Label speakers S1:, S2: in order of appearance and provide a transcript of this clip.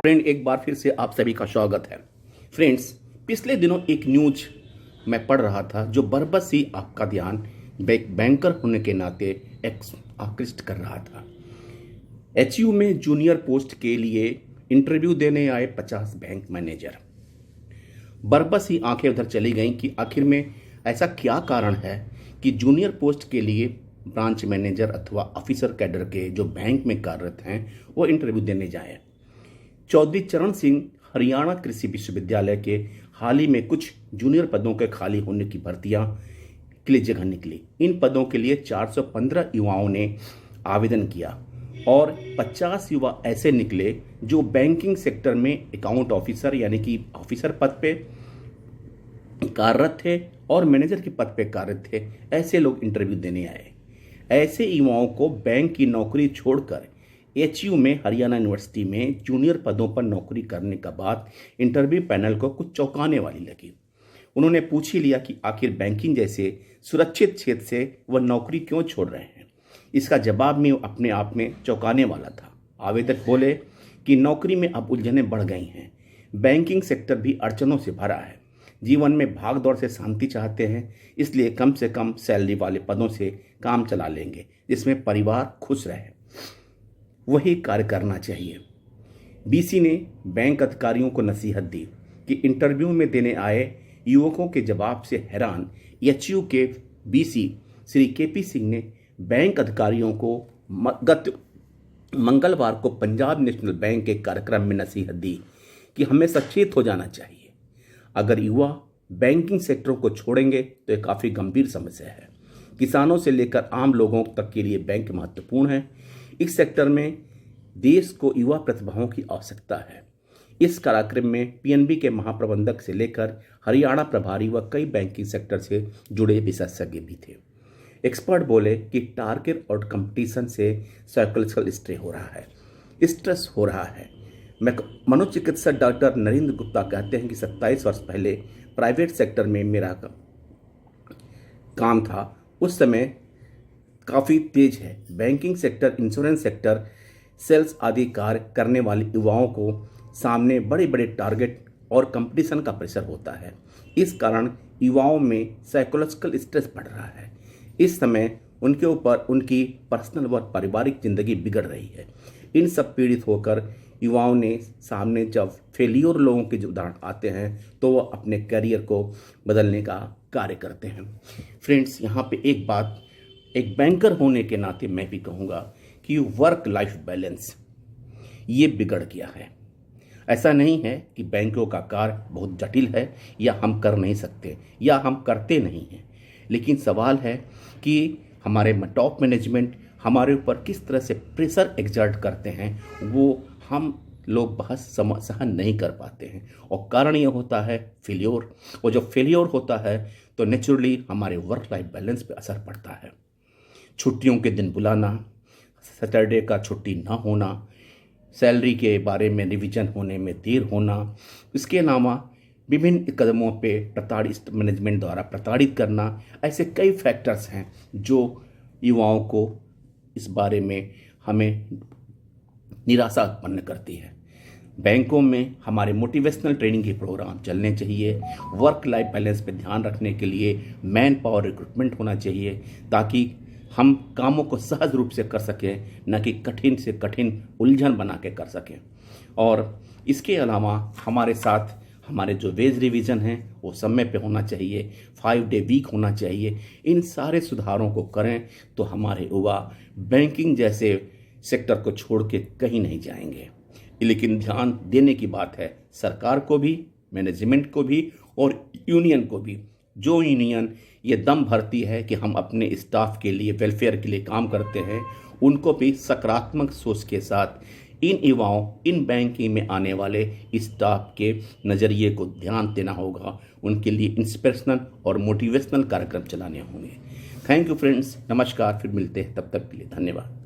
S1: Friend, एक बार फिर से आप सभी का स्वागत है। फ्रेंड्स, पिछले दिनों एक न्यूज मैं पढ़ रहा था जो बरबस ही आपका ध्यान बैंकर होने के नाते आकृष्ट कर रहा था। एचयू में जूनियर पोस्ट के लिए इंटरव्यू देने आए 50 बैंक मैनेजर। बरबस ही आंखें उधर चली गईं कि आखिर में ऐसा क्या कारण है कि जूनियर पोस्ट के लिए ब्रांच मैनेजर अथवा ऑफिसर कैडर के जो बैंक में कार्यरत हैं वो इंटरव्यू देने जाए। चौधरी चरण सिंह हरियाणा कृषि विश्वविद्यालय के हाल ही में कुछ जूनियर पदों के खाली होने की भर्तियां के लिए जगह निकली। इन पदों के लिए 415 युवाओं ने आवेदन किया और 50 युवा ऐसे निकले जो बैंकिंग सेक्टर में अकाउंट ऑफिसर यानी कि ऑफिसर पद पे कार्यरत थे और मैनेजर के पद पे कार्यरत थे। ऐसे लोग इंटरव्यू देने आए। ऐसे युवाओं को बैंक की नौकरी छोड़कर एचयू में हरियाणा यूनिवर्सिटी में जूनियर पदों पर नौकरी करने का बाद इंटरव्यू पैनल को कुछ चौंकाने वाली लगी। उन्होंने पूछ ही लिया कि आखिर बैंकिंग जैसे सुरक्षित क्षेत्र से वह नौकरी क्यों छोड़ रहे हैं। इसका जवाब में अपने आप में चौंकाने वाला था। आवेदक बोले कि नौकरी में अब उलझनें बढ़ गई हैं, बैंकिंग सेक्टर भी अड़चनों से भरा है, जीवन में भाग दौड़ से शांति चाहते हैं, इसलिए कम से कम सैलरी वाले पदों से काम चला लेंगे जिसमें परिवार खुश रहे, वही कार्य करना चाहिए। बीसी ने बैंक अधिकारियों को नसीहत दी कि इंटरव्यू में देने आए युवकों के जवाब से हैरान एचयू के बीसी श्री केपी सिंह ने बैंक अधिकारियों को गत मंगलवार को पंजाब नेशनल बैंक के कार्यक्रम में नसीहत दी कि हमें सचेत हो जाना चाहिए। अगर युवा बैंकिंग सेक्टर को छोड़ेंगे तो यह काफ़ी गंभीर समस्या है। किसानों से लेकर आम लोगों तक के लिए बैंक महत्वपूर्ण है। इस सेक्टर में देश को युवा प्रतिभाओं की आवश्यकता है। इस कार्यक्रम में पीएनबी के महाप्रबंधक से लेकर हरियाणा प्रभारी व कई बैंकिंग सेक्टर से जुड़े विशेषज्ञ भी थे। एक्सपर्ट बोले कि टारगेट और कंपटीशन से साइकोलॉजिकल स्ट्रेस हो रहा है। मनोचिकित्सक डॉक्टर नरेंद्र गुप्ता कहते हैं कि 27 वर्ष पहले प्राइवेट सेक्टर में मेरा काम था, उस समय काफ़ी तेज है। Banking sector, insurance sector, sales आदि कार्य करने वाले युवाओं को सामने बड़े बड़े टारगेट और कंपटीशन का प्रेशर होता है। इस कारण युवाओं में साइकोलॉजिकल स्ट्रेस बढ़ रहा है। इस समय उनके ऊपर उनकी पर्सनल व पारिवारिक जिंदगी बिगड़ रही है। इन सब पीड़ित होकर युवाओं ने सामने जब फेलियर लोगों के जो उदाहरण आते हैं तो वो अपने करियर को बदलने का कार्य करते हैं। फ्रेंड्स, यहाँ पे एक बात एक बैंकर होने के नाते मैं भी कहूँगा कि वर्क लाइफ बैलेंस ये बिगड़ गया है। ऐसा नहीं है कि बैंकों का कार्य बहुत जटिल है या हम कर नहीं सकते या हम करते नहीं हैं, लेकिन सवाल है कि हमारे टॉप मैनेजमेंट हमारे ऊपर किस तरह से प्रेशर एक्सर्ट करते हैं, वो हम लोग बहुत सहन नहीं कर पाते हैं। और कारण ये होता है फेलियर। और जब फेलियर होता है तो नेचुरली हमारे वर्क लाइफ बैलेंस पे असर पड़ता है। छुट्टियों के दिन बुलाना, सैटरडे का छुट्टी ना होना, सैलरी के बारे में रिवीजन होने में देर होना, इसके अलावा विभिन्न कदमों पे प्रताड़ित मैनेजमेंट द्वारा प्रताड़ित करना, ऐसे कई फैक्टर्स हैं जो युवाओं को इस बारे में हमें निराशा उत्पन्न करती है। बैंकों में हमारे मोटिवेशनल ट्रेनिंग के प्रोग्राम चलने चाहिए। वर्क लाइफ बैलेंस पे ध्यान रखने के लिए मैन पावर रिक्रूटमेंट होना चाहिए ताकि हम कामों को सहज रूप से कर सकें, न कि कठिन से कठिन उलझन बना के कर सकें। और इसके अलावा हमारे साथ हमारे जो वेज रिवीजन हैं वो समय पे होना चाहिए, 5 डे वीक होना चाहिए। इन सारे सुधारों को करें तो हमारे युवा बैंकिंग जैसे सेक्टर को छोड़ के कहीं नहीं जाएंगे। लेकिन ध्यान देने की बात है सरकार को भी, मैनेजमेंट को भी और यूनियन को भी। जो यूनियन ये दम भरती है कि हम अपने स्टाफ के लिए, वेलफेयर के लिए काम करते हैं, उनको भी सकारात्मक सोच के साथ इन युवाओं, इन बैंकिंग में आने वाले स्टाफ के नज़रिए को ध्यान देना होगा। उनके लिए इंस्पिरेशनल और मोटिवेशनल कार्यक्रम चलाने होंगे। थैंक यू फ्रेंड्स, नमस्कार, फिर मिलते हैं, तब तक के लिए धन्यवाद।